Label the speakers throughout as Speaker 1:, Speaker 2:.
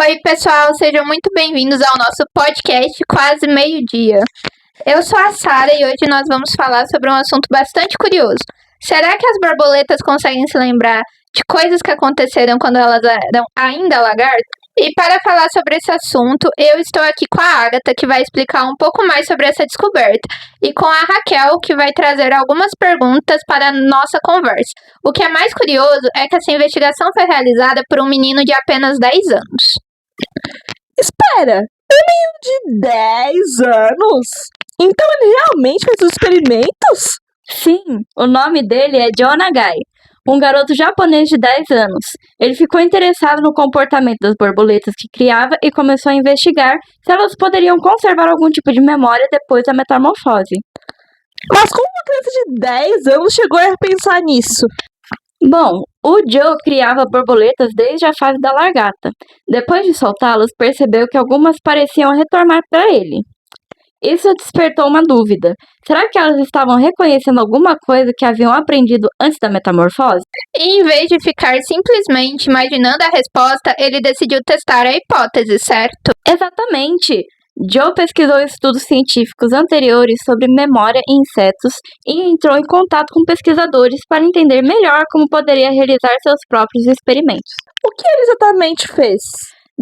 Speaker 1: Oi, pessoal, sejam muito bem-vindos ao nosso podcast Quase Meio-Dia. Eu sou a Sara e hoje nós vamos falar sobre um assunto bastante curioso. Será que as borboletas conseguem se lembrar de coisas que aconteceram quando elas eram ainda lagartas? E para falar sobre esse assunto, eu estou aqui com a Agatha, que vai explicar um pouco mais sobre essa descoberta, e com a Raquel, que vai trazer algumas perguntas para a nossa conversa. O que é mais curioso é que essa investigação foi realizada por um menino de apenas 10 anos.
Speaker 2: Espera, de 10 anos? Então ele realmente fez os experimentos?
Speaker 3: Sim, o nome dele é John Nagai, um garoto japonês de 10 anos. Ele ficou interessado no comportamento das borboletas que criava e começou a investigar se elas poderiam conservar algum tipo de memória depois da metamorfose.
Speaker 2: Mas como uma criança de 10 anos chegou a pensar nisso?
Speaker 3: Bom, o Joe criava borboletas desde a fase da largata. Depois de soltá-las, percebeu que algumas pareciam retornar para ele. Isso despertou uma dúvida. Será que elas estavam reconhecendo alguma coisa que haviam aprendido antes da metamorfose?
Speaker 1: E em vez de ficar simplesmente imaginando a resposta, ele decidiu testar a hipótese, certo?
Speaker 3: Exatamente! Joe pesquisou estudos científicos anteriores sobre memória em insetos e entrou em contato com pesquisadores para entender melhor como poderia realizar seus próprios experimentos.
Speaker 2: O que ele exatamente fez?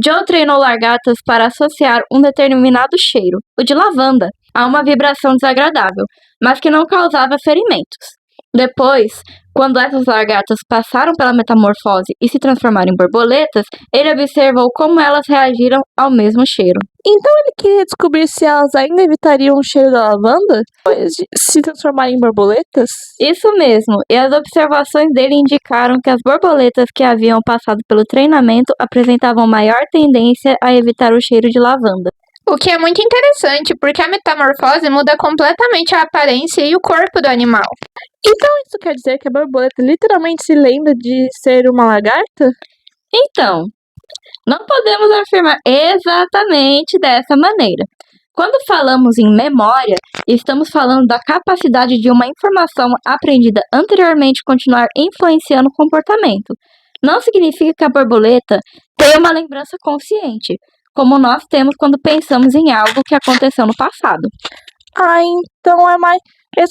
Speaker 3: Joe treinou largatas para associar um determinado cheiro, o de lavanda, a uma vibração desagradável, mas que não causava ferimentos. Depois, quando essas largatas passaram pela metamorfose e se transformaram em borboletas, ele observou como elas reagiram ao mesmo cheiro.
Speaker 2: Então ele queria descobrir se elas ainda evitariam o cheiro da lavanda depois de se transformarem em borboletas?
Speaker 3: Isso mesmo, e as observações dele indicaram que as borboletas que haviam passado pelo treinamento apresentavam maior tendência a evitar o cheiro de lavanda.
Speaker 1: O que é muito interessante, porque a metamorfose muda completamente a aparência e o corpo do animal.
Speaker 2: Então isso quer dizer que a borboleta literalmente se lembra de ser uma lagarta?
Speaker 3: Então, não podemos afirmar exatamente dessa maneira. Quando falamos em memória, estamos falando da capacidade de uma informação aprendida anteriormente continuar influenciando o comportamento. Não significa que a borboleta tem uma lembrança consciente, como nós temos quando pensamos em algo que aconteceu no passado.
Speaker 2: Então é mais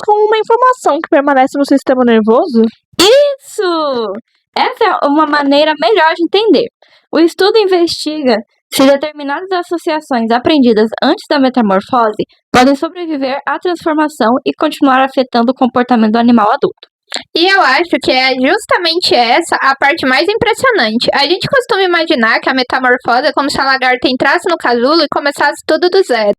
Speaker 2: como uma informação que permanece no sistema nervoso?
Speaker 3: Isso! Essa é uma maneira melhor de entender. O estudo investiga se determinadas associações aprendidas antes da metamorfose podem sobreviver à transformação e continuar afetando o comportamento do animal adulto.
Speaker 1: E eu acho que é justamente essa a parte mais impressionante. A gente costuma imaginar que a metamorfose é como se a lagarta entrasse no casulo e começasse tudo do zero.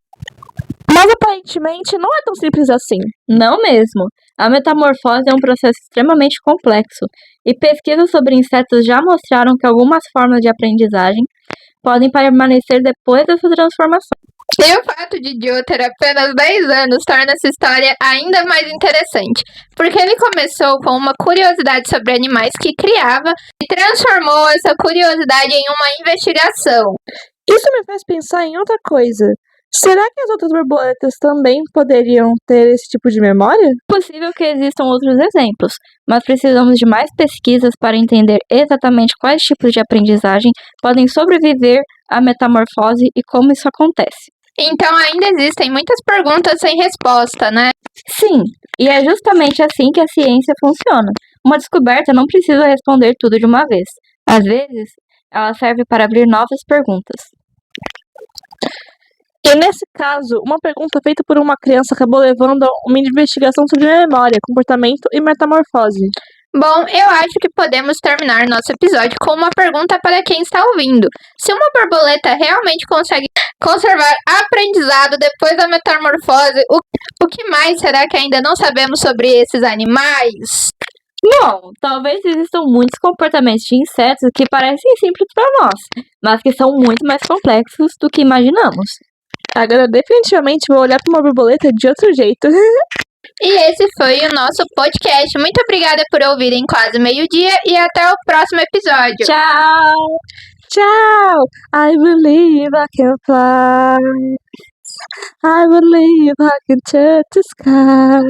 Speaker 2: Mas aparentemente não é tão simples assim.
Speaker 3: Não mesmo. A metamorfose é um processo extremamente complexo, e pesquisas sobre insetos já mostraram que algumas formas de aprendizagem podem permanecer depois dessa transformação.
Speaker 1: E o fato de Joe ter apenas 10 anos torna essa história ainda mais interessante, porque ele começou com uma curiosidade sobre animais que criava e transformou essa curiosidade em uma investigação.
Speaker 2: Isso me faz pensar em outra coisa. Será que as outras borboletas também poderiam ter esse tipo de memória?
Speaker 3: É possível que existam outros exemplos, mas precisamos de mais pesquisas para entender exatamente quais tipos de aprendizagem podem sobreviver à metamorfose e como isso acontece.
Speaker 1: Então ainda existem muitas perguntas sem resposta, né?
Speaker 3: Sim, e é justamente assim que a ciência funciona. Uma descoberta não precisa responder tudo de uma vez. Às vezes, ela serve para abrir novas perguntas.
Speaker 2: E nesse caso, uma pergunta feita por uma criança acabou levando a uma investigação sobre memória, comportamento e metamorfose.
Speaker 1: Bom, eu acho que podemos terminar nosso episódio com uma pergunta para quem está ouvindo. Se uma borboleta realmente consegue conservar aprendizado depois da metamorfose, o que mais será que ainda não sabemos sobre esses animais?
Speaker 3: Bom, talvez existam muitos comportamentos de insetos que parecem simples para nós, mas que são muito mais complexos do que imaginamos.
Speaker 2: Agora definitivamente vou olhar para uma borboleta de outro jeito.
Speaker 1: E esse foi o nosso podcast. Muito obrigada por ouvirem Quase Meio-Dia e até o próximo episódio.
Speaker 3: Tchau!
Speaker 2: Tchau! I believe I can fly. I believe I can touch the sky.